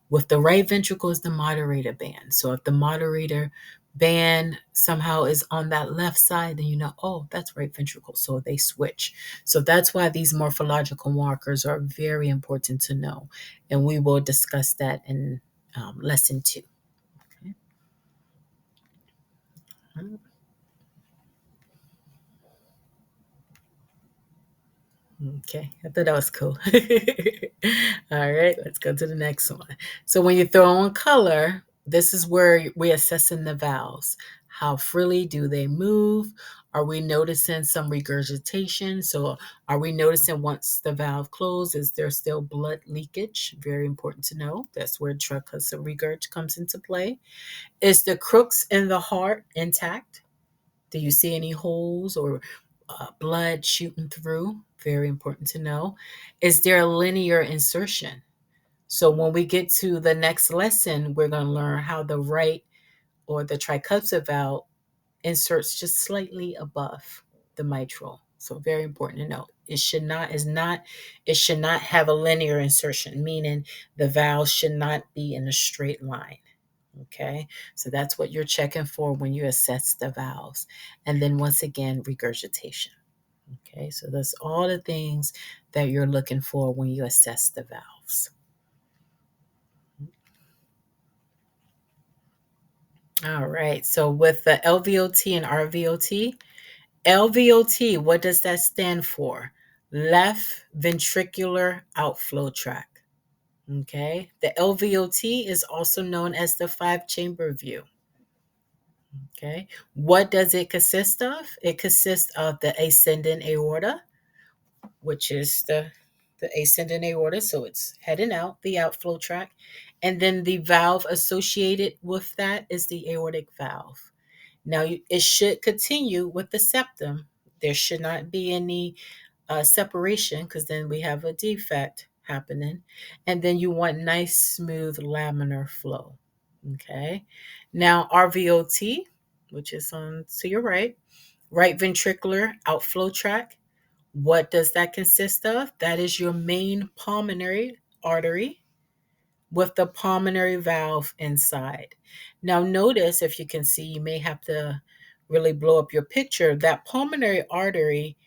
With the right ventricle is the moderator band. So if the moderator band somehow is on that left side, then you know, oh, that's right ventricle. So they switch. So that's why these morphological markers are very important to know. And we will discuss that in lesson 2. Okay. Okay, I thought that was cool. All right, let's go to the next one. So when you throw on color, this is where we're assessing the valves. How freely do they move? Are we noticing some regurgitation? So are we noticing once the valve closes, is there still blood leakage? Very important to know. That's where tricuspid regurg comes into play. Is the crooks in the heart intact? Do you see any holes or blood shooting through? Very important to know. Is there a linear insertion? So when we get to the next lesson, we're going to learn how the right or the tricuspid valve inserts just slightly above the mitral. So very important to know. It should not have a linear insertion, meaning the valve should not be in a straight line. Okay, so that's what you're checking for when you assess the valves. And then once again, regurgitation. Okay, so that's all the things that you're looking for when you assess the valves. All right, so with the LVOT and RVOT, LVOT, what does that stand for? Left ventricular outflow tract. Okay, the LVOT is also known as the 5-chamber view. Okay. What does it consist of? It consists of the ascending aorta, which is the ascending aorta. So it's heading out, the outflow tract. And then the valve associated with that is the aortic valve. Now, it should continue with the septum. There should not be any separation because then we have a defect happening. And then you want nice, smooth laminar flow. Okay. Now, RVOT, which is on to your right ventricular outflow tract. What does that consist of? That is your main pulmonary artery with the pulmonary valve inside. Now, notice, if you can see, you may have to really blow up your picture. That pulmonary artery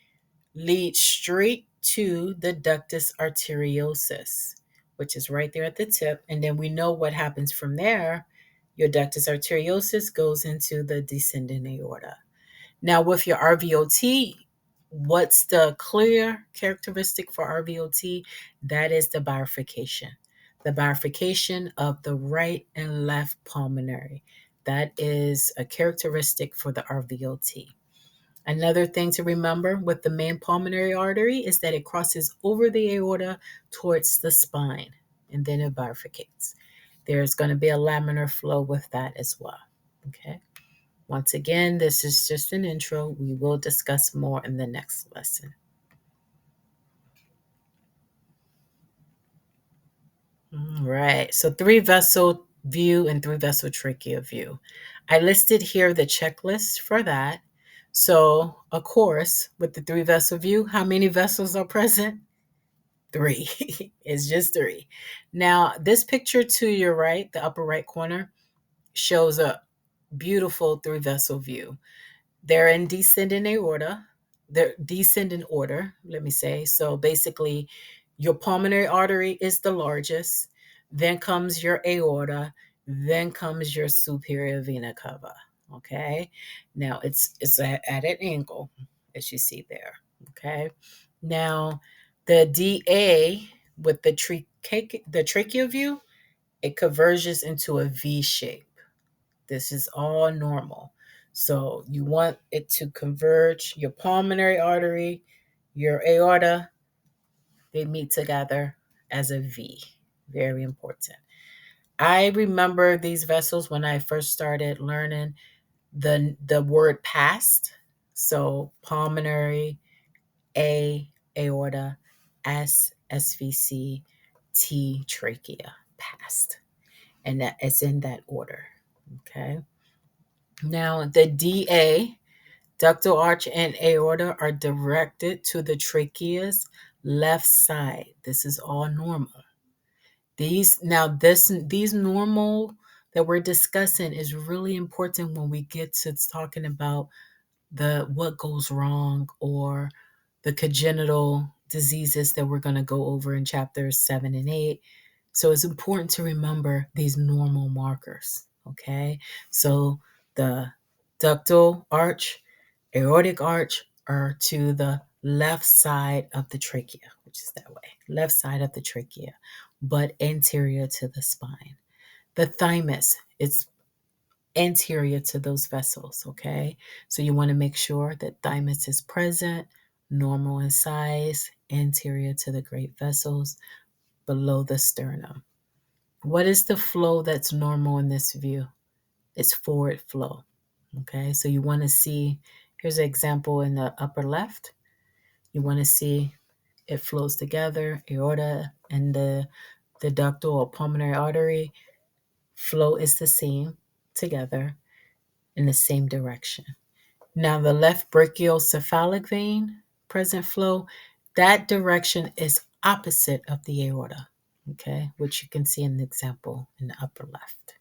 leads straight to the ductus arteriosus, which is right there at the tip. And then we know what happens from there. Your ductus arteriosus goes into the descending aorta. Now, with your RVOT, what's the clear characteristic for RVOT? That is the bifurcation of the right and left pulmonary. That is a characteristic for the RVOT. Another thing to remember with the main pulmonary artery is that it crosses over the aorta towards the spine, and then it bifurcates. There's going to be a laminar flow with that as well. Okay. Once again, this is just an intro. We will discuss more in the next lesson. All right. So 3-vessel view and 3-vessel trachea view. I listed here the checklist for that. So, of course, with the 3-vessel view, how many vessels are present? 3. It's just 3. Now, this picture to your right, the upper right corner, shows a beautiful 3-vessel view. They're in descending aorta. They're descending order, let me say. So basically, your pulmonary artery is the largest, then comes your aorta, then comes your superior vena cava. Okay. Now it's at an angle, as you see there. Okay. Now the DA with the trachea view, it converges into a V shape. This is all normal. So you want it to converge, your pulmonary artery, your aorta, they meet together as a V. Very important. I remember these vessels when I first started learning the word past. So pulmonary, A, aorta, S, SVC, T, trachea, past. And that it's in that order. Okay. Now, the DA, ductal arch and aorta, are directed to the trachea's left side. This is all normal. These normal that we're discussing is really important when we get to talking about the what goes wrong or the congenital diseases that we're going to go over in chapters 7 and 8. So it's important to remember these normal markers, okay? So the ductal arch, aortic arch are to the left side of the trachea, which is that way, left side of the trachea, but anterior to the spine. The thymus, it's anterior to those vessels, okay? So you want to make sure that thymus is present, normal in size, anterior to the great vessels, below the sternum. What is the flow that's normal in this view? It's forward flow, okay? So you want to see, here's an example in the upper left. You want to see it flows together, aorta and the ductal or pulmonary artery flow is the same together in the same direction. Now, the left brachiocephalic vein, present flow, that direction is opposite of the aorta, okay, which you can see in the example in the upper left.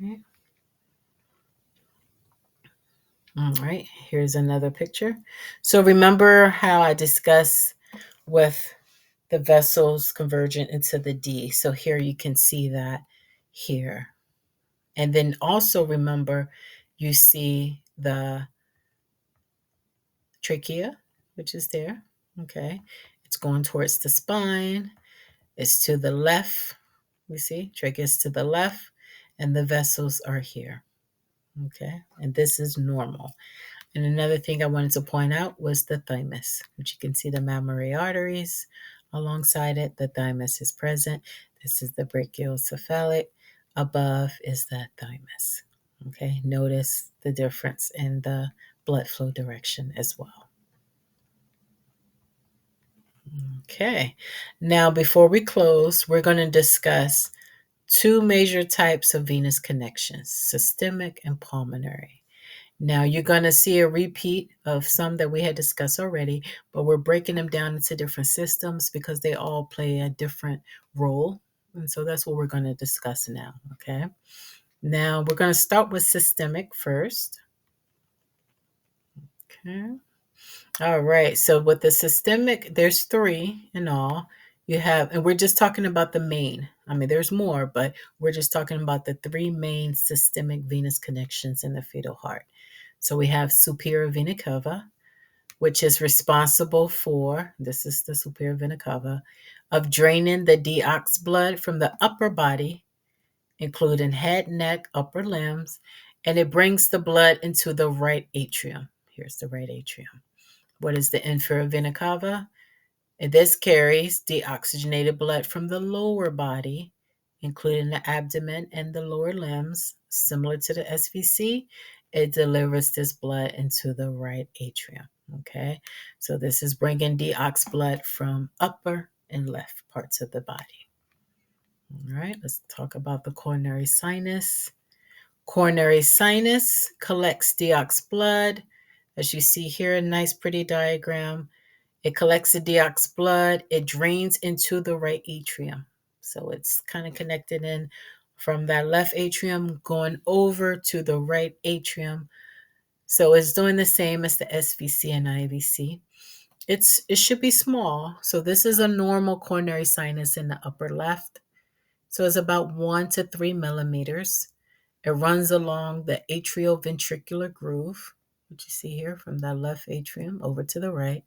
Okay. All right, here's another picture. So remember how I discussed with the vessels convergent into the D. So here you can see that here. And then also remember, you see the trachea, which is there. Okay. It's going towards the spine. It's to the left. You see, trachea is to the left, and the vessels are here. Okay. And this is normal. And another thing I wanted to point out was the thymus, which you can see the mammary arteries alongside it. The thymus is present. This is the brachiocephalic. Above is the thymus. Okay. Notice the difference in the blood flow direction as well. Okay. Now, before we close, we're going to discuss 2 major types of venous connections, systemic and pulmonary. Now you're going to see a repeat of some that we had discussed already, but we're breaking them down into different systems because they all play a different role. And so that's what we're going to discuss now, okay? Now we're going to start with systemic first. Okay. All right. So with the systemic, there's three in all. You have, and we're just talking about the main. I mean, there's more, but we're just talking about the three main systemic venous connections in the fetal heart. So we have superior vena cava, which is responsible for, this is the superior vena cava, of draining the deox blood from the upper body, including head, neck, upper limbs, and it brings the blood into the right atrium. Here's the right atrium. What is the inferior vena cava? And this carries deoxygenated blood from the lower body, including the abdomen and the lower limbs. Similar to the SVC, it delivers this blood into the right atrium. Okay, so this is bringing deox blood from upper and left parts of the body. All right, let's talk about the coronary sinus. Coronary sinus collects deox blood. As you see here, a nice pretty diagram. It collects the deox blood. It drains into the right atrium. So it's kind of connected in from that left atrium going over to the right atrium. So it's doing the same as the SVC and IVC. It should be small. So this is a normal coronary sinus in the upper left. So it's about 1 to 3 millimeters. It runs along the atrioventricular groove, which you see here from that left atrium over to the right.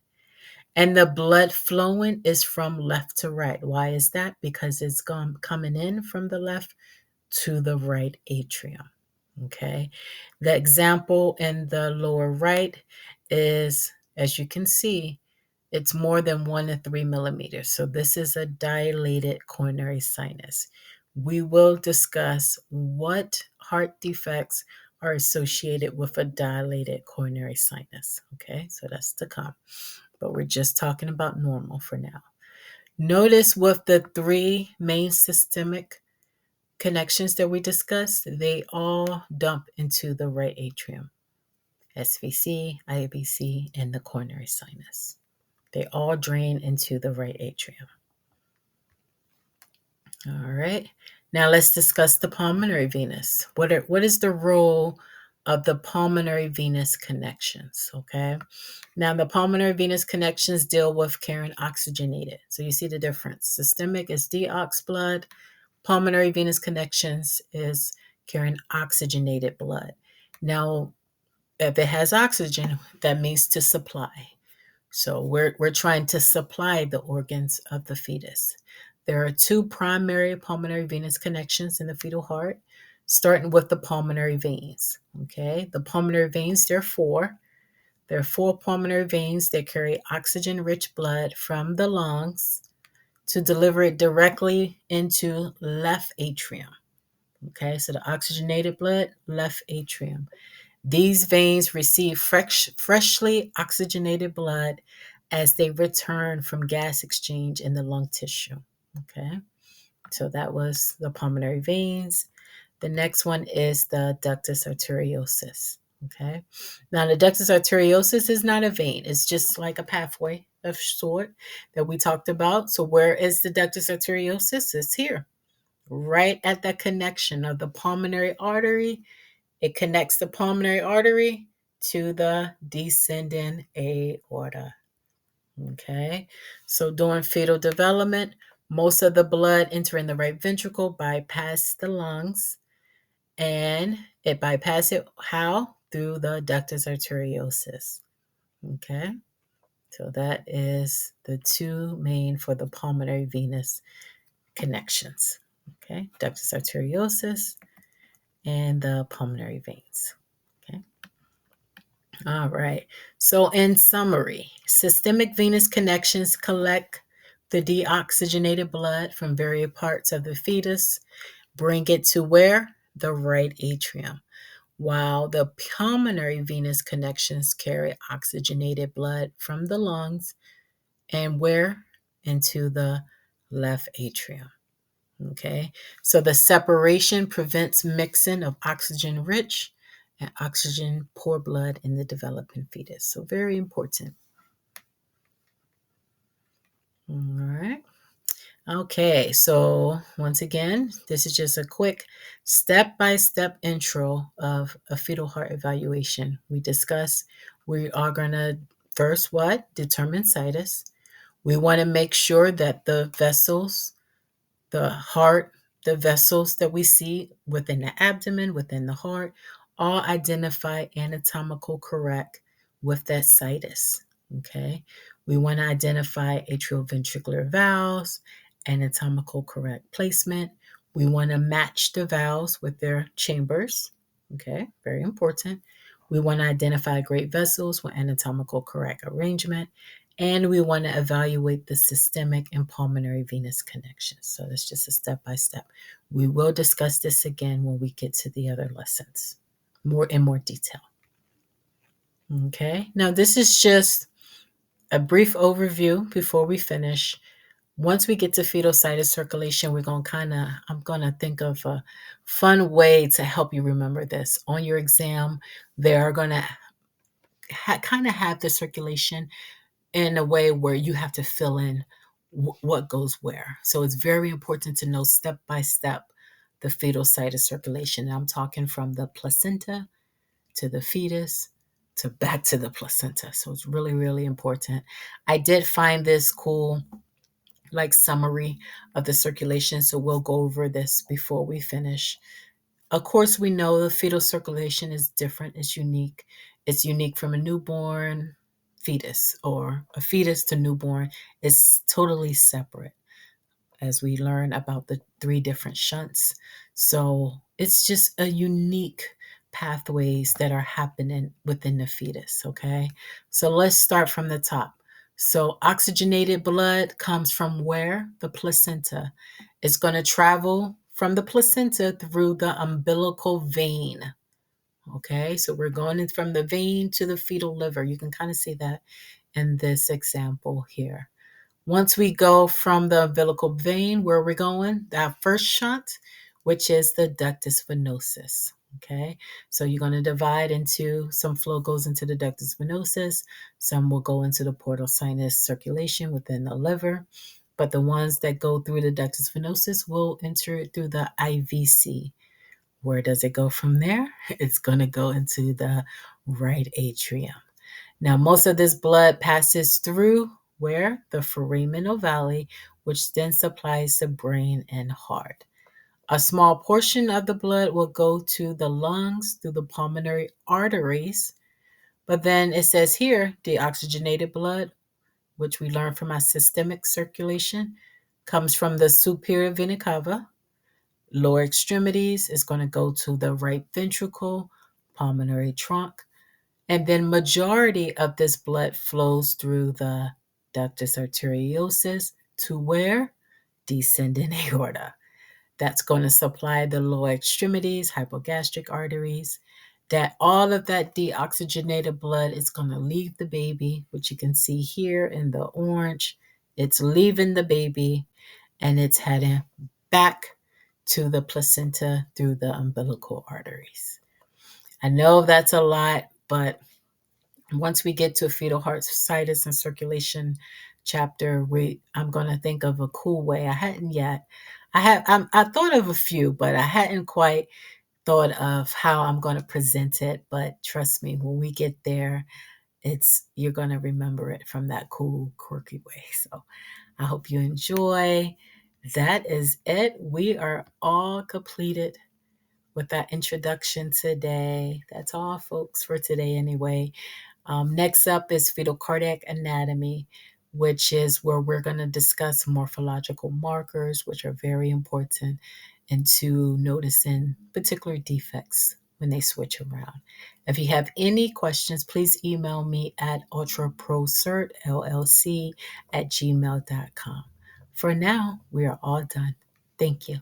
And the blood flowing is from left to right. Why is that? Because it's coming in from the left to the right atrium. Okay. The example in the lower right is, as you can see, it's more than 1 to 3 millimeters. So this is a dilated coronary sinus. We will discuss what heart defects are associated with a dilated coronary sinus. Okay, so that's to come. But we're just talking about normal for now. Notice with the three main systemic connections that we discussed, they all dump into the right atrium. SVC, IVC, and the coronary sinus. They all drain into the right atrium. All right. Now let's discuss the pulmonary venous. What is the role of the pulmonary venous connections? Okay. Now the pulmonary venous connections deal with carrying oxygenated. So you see the difference. Systemic is deox blood. Pulmonary venous connections is carrying oxygenated blood. Now, if it has oxygen, that means to supply. So we're trying to supply the organs of the fetus. There are two primary pulmonary venous connections in the fetal heart, starting with the pulmonary veins. Okay, the pulmonary veins, there are four. There are four pulmonary veins that carry oxygen-rich blood from the lungs to deliver it directly into left atrium. Okay, so the oxygenated blood, left atrium. These veins receive freshly oxygenated blood as they return from gas exchange in the lung tissue. Okay, so that was the pulmonary veins. The next one is the ductus arteriosus. Okay, now the ductus arteriosus is not a vein, it's just like a pathway of sort that we talked about. So, where is the ductus arteriosus? It's here, right at the connection of the pulmonary artery. It connects the pulmonary artery to the descending aorta. Okay, so during fetal development, most of the blood entering the right ventricle bypass the lungs, and it bypasses it how? Through the ductus arteriosus. Okay, so that is the two main for the pulmonary venous connections. Okay, ductus arteriosus and the pulmonary veins. Okay. All right. So, in summary, systemic venous connections collect the deoxygenated blood from various parts of the fetus, bring it to where? The right atrium. While the pulmonary venous connections carry oxygenated blood from the lungs and where? Into the left atrium. Okay, so the separation prevents mixing of oxygen rich and oxygen poor blood in the developing fetus. So very important. All right. Okay, so once again, this is just a quick step-by-step intro of a fetal heart evaluation. We are going to first determine situs. We want to make sure that the vessels, the heart, the vessels that we see within the abdomen, within the heart, all identify anatomical correct with that situs. Okay. We want to identify atrioventricular valves, anatomical correct placement. We want to match the valves with their chambers. Okay. Very important. We want to identify great vessels with anatomical correct arrangement, and we want to evaluate the systemic and pulmonary venous connections. So that's just a step by step. We will discuss this again when we get to the other lessons in more detail. Okay, now this is just a brief overview before we finish. Once we get to fetal situs circulation, I'm going to think of a fun way to help you remember this. On your exam, they are going to kind of have the circulation in a way where you have to fill in what goes where. So it's very important to know step by step the fetal site of circulation. And I'm talking from the placenta to the fetus to back to the placenta. So it's really, really important. I did find this cool summary of the circulation. So we'll go over this before we finish. Of course, we know the fetal circulation is different. It's unique. It's unique from a newborn fetus, or a fetus to newborn is totally separate, as we learn about the 3 different shunts. So it's just a unique pathways that are happening within the fetus. Okay. So let's start from the top. So oxygenated blood comes from where? The placenta. It's going to travel from the placenta through the umbilical vein. Okay, so we're going in from the vein to the fetal liver. You can kind of see that in this example here. Once we go from the umbilical vein, where are we going? That first shunt, which is the ductus venosus. Okay, so you're going to divide into some flow goes into the ductus venosus, some will go into the portal sinus circulation within the liver, but the ones that go through the ductus venosus will enter through the IVC. Where does it go from there? It's going to go into the right atrium. Now, most of this blood passes through where? The foramen ovale, which then supplies the brain and heart. A small portion of the blood will go to the lungs through the pulmonary arteries. But then it says here, deoxygenated blood, which we learned from our systemic circulation, comes from the superior vena cava. Lower extremities is going to go to the right ventricle, pulmonary trunk. And then majority of this blood flows through the ductus arteriosus to where? Descending aorta. That's going to supply the lower extremities, hypogastric arteries. That all of that deoxygenated blood is going to leave the baby, which you can see here in the orange. It's leaving the baby and it's heading back to the placenta through the umbilical arteries. I know that's a lot, but once we get to fetal heart situs and circulation chapter, I'm going to think of a cool way. I hadn't yet. I thought of a few, but I hadn't quite thought of how I'm going to present it. But trust me, when we get there, you're going to remember it from that cool, quirky way. So I hope you enjoy. That is it. We are all completed with that introduction today. That's all, folks, for today anyway. Next up is fetal cardiac anatomy, which is where we're going to discuss morphological markers, which are very important into noticing particular defects when they switch around. If you have any questions, please email me at ultraprocertllc@gmail.com. For now, we are all done. Thank you.